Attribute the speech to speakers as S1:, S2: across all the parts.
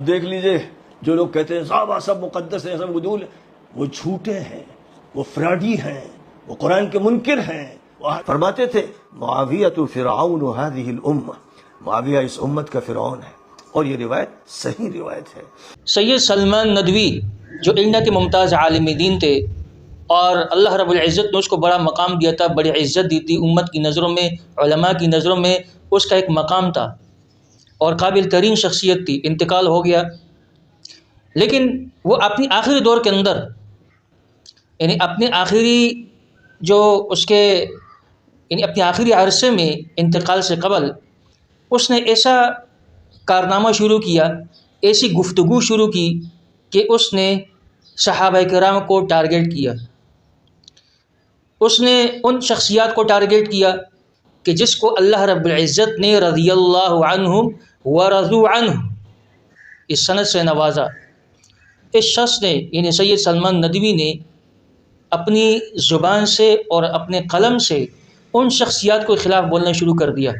S1: دیکھ لیجئے جو لوگ کہتے ہیں صحابہ سب مقدس ہیں، سب عدول ہیں، وہ جھوٹے ہیں، وہ فراڈی ہیں، وہ قرآن کے منکر ہیں۔ وہ فرماتے تھے معاویۃ فرعون هذه الامہ، معاویہ اس امت کا فرعون ہے، اور یہ روایت صحیح روایت ہے۔
S2: سید سلمان ندوی جو انڈیا کے ممتاز عالم دین تھے، اور اللہ رب العزت نے اس کو بڑا مقام دیا تھا، بڑی عزت دی تھی امت کی نظروں میں، علماء کی نظروں میں اس کا ایک مقام تھا اور قابل ترین شخصیت تھی۔ انتقال ہو گیا، لیکن وہ اپنی آخری دور کے اندر، یعنی اپنے آخری جو اس کے یعنی اپنے آخری عرصے میں انتقال سے قبل اس نے ایسا کارنامہ شروع کیا، ایسی گفتگو شروع کی کہ اس نے صحابہ کرام کو ٹارگیٹ کیا۔ اس نے ان شخصیات کو ٹارگیٹ کیا کہ جس کو اللہ رب العزت نے رضی اللہ عنہم ورضوا عنہ اس سند سے نوازا۔ اس شخص نے یعنی سید سلمان ندوی نے اپنی زبان سے اور اپنے قلم سے ان شخصیات کے خلاف بولنا شروع کر دیا،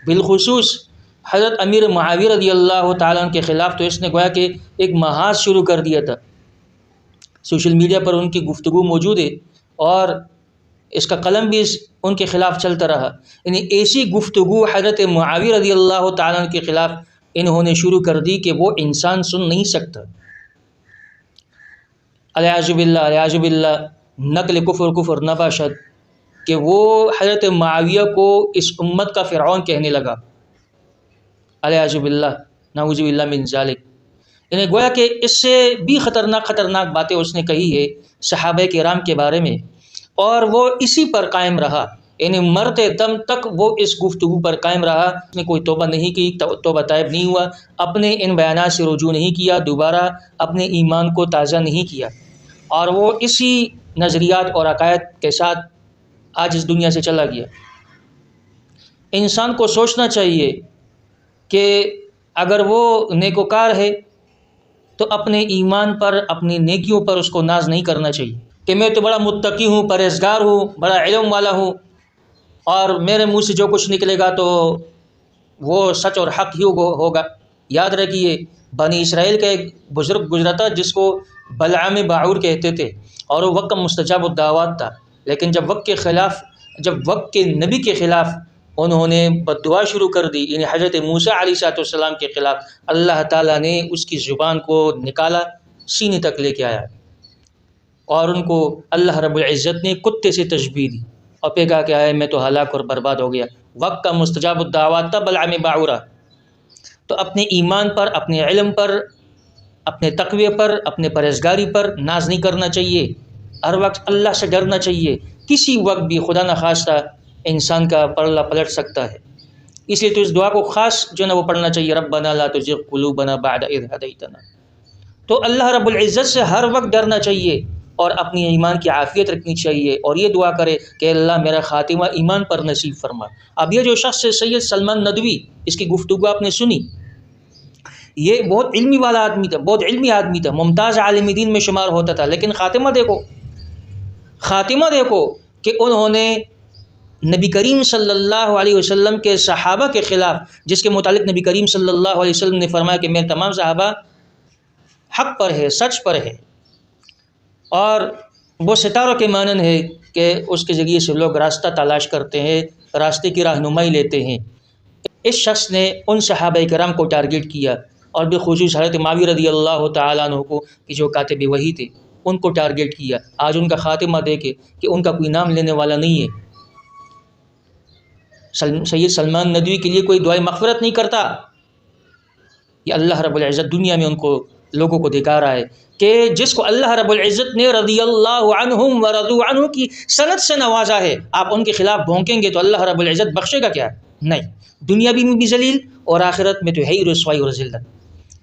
S2: بالخصوص حضرت امیر معاویہ رضی اللہ تعالیٰ عنہ کے خلاف تو اس نے گویا کہ ایک محاذ شروع کر دیا تھا۔ سوشل میڈیا پر ان کی گفتگو موجود ہے اور اس کا قلم بھی ان کے خلاف چلتا رہا، یعنی ایسی گفتگو حضرت معاویہ رضی اللہ تعالیٰ عنہ کے خلاف انہوں نے شروع کر دی کہ وہ انسان سن نہیں سکتا۔ الیاذ باللہ نقل کفر نہ باشد کہ وہ حضرت معاویہ کو اس امت کا فرعون کہنے لگا، الیاذ باللہ نعوذ باللہ من ذالک۔ یعنی گویا کہ اس سے بھی خطرناک باتیں اس نے کہی ہے صحابہ کرام کے بارے میں، اور وہ اسی پر قائم رہا، یعنی مرتے دم تک وہ اس گفتگو پر قائم رہا۔ اس نے کوئی توبہ نہیں کی، توبہ طائب نہیں ہوا، اپنے ان بیانات سے رجوع نہیں کیا، دوبارہ اپنے ایمان کو تازہ نہیں کیا، اور وہ اسی نظریات اور عقائد کے ساتھ آج اس دنیا سے چلا گیا۔ انسان کو سوچنا چاہیے کہ اگر وہ نیکوکار ہے تو اپنے ایمان پر، اپنی نیکیوں پر اس کو ناز نہیں کرنا چاہیے کہ میں تو بڑا متقی ہوں، پرہیزگار ہوں، بڑا علم والا ہوں، اور میرے منہ سے جو کچھ نکلے گا تو وہ سچ اور حق ہی ہوگا۔ یاد رکھیے بنی اسرائیل کا ایک بزرگ گزرا تھا جس کو بلعام باعور کہتے تھے، اور وہ وقت کا مستجاب الدعوات تھا، لیکن جب وقت کے نبی کے خلاف انہوں نے بد دعا شروع کر دی، یعنی حضرت موسیٰ علیہ السلام کے خلاف، اللہ تعالیٰ نے اس کی زبان کو نکالا، سینے تک لے کے آیا، اور ان کو اللہ رب العزت نے کتے سے تشبیہ دی، اور پھر کہا کہ آئے میں تو ہلاک اور برباد ہو گیا۔ وقت کا مستجاب الدعوات تھا بلعام باعورہ۔ تو اپنے ایمان پر، اپنے علم پر، اپنے تقوی پر، اپنے پرہیزگاری پر ناز نہیں کرنا چاہیے، ہر وقت اللہ سے ڈرنا چاہیے۔ کسی وقت بھی خدا نخواستہ انسان کا پلڑا پلٹ سکتا ہے، اس لیے تو اس دعا کو خاص جو ہے نا وہ پڑھنا چاہیے، ربنا لا تزغ قلوبنا بعد اذ ہدیتنا۔ تو اللہ رب العزت سے ہر وقت ڈرنا چاہیے اور اپنی ایمان کی عافیت رکھنی چاہیے، اور یہ دعا کرے کہ اللہ میرا خاتمہ ایمان پر نصیب فرما۔ اب یہ جو شخص ہے سید سلمان ندوی، اس کی گفتگو آپ نے سنی، یہ بہت علمی والا آدمی تھا، بہت علمی آدمی تھا، ممتاز عالم دین میں شمار ہوتا تھا، لیکن خاتمہ دیکھو کہ انہوں نے نبی کریم صلی اللہ علیہ وسلم کے صحابہ کے خلاف، جس کے متعلق نبی کریم صلی اللہ علیہ وسلم نے فرمایا کہ میرے تمام صحابہ حق پر ہے، سچ پر ہے، اور وہ ستاروں کے مانند ہے کہ اس کے ذریعے سے لوگ راستہ تلاش کرتے ہیں، راستے کی رہنمائی لیتے ہیں۔ اس شخص نے ان صحابہ کرام کو ٹارگیٹ کیا، اور بالخصوص حضرت معاویہ رضی اللہ تعالیٰ عنہ کو کہ جو کاتب وحی تھے ان کو ٹارگیٹ کیا۔ آج ان کا خاتمہ دیکھے کہ ان کا کوئی نام لینے والا نہیں ہے۔ سید سلمان ندوی کے لیے کوئی دعائے مغفرت نہیں کرتا۔ یہ اللہ رب العزت دنیا میں ان کو لوگوں کو دکھا رہا ہے کہ جس کو اللہ رب العزت نے رضی اللہ عنہم ورضوا عنہ کی سند سے نوازا ہے، آپ ان کے خلاف بھونکیں گے تو اللہ رب العزت بخشے گا کیا؟ نہیں، دنیا میں بھی ذلیل اور آخرت میں تو ہے ہی رسوائی اور ذلت۔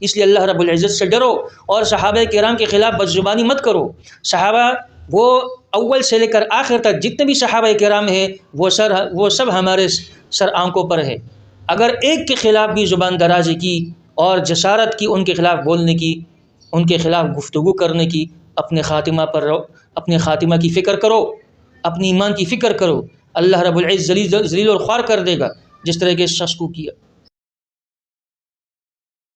S2: اس لیے اللہ رب العزت سے ڈرو اور صحابہ کرام کے خلاف بدزبانی مت کرو۔ صحابہ وہ اول سے لے کر آخر تک جتنے بھی صحابہ کرام ہیں وہ سب ہمارے سر آنکھوں پر ہے۔ اگر ایک کے خلاف بھی زبان درازی کی اور جسارت کی ان کے خلاف بولنے کی، ان کے خلاف گفتگو کرنے کی، اپنے خاتمہ کی فکر کرو، اپنی ایمان کی فکر کرو، اللہ رب العزت ذلیل اور خوار کر دے گا جس طرح کے اس شخص کو کیا۔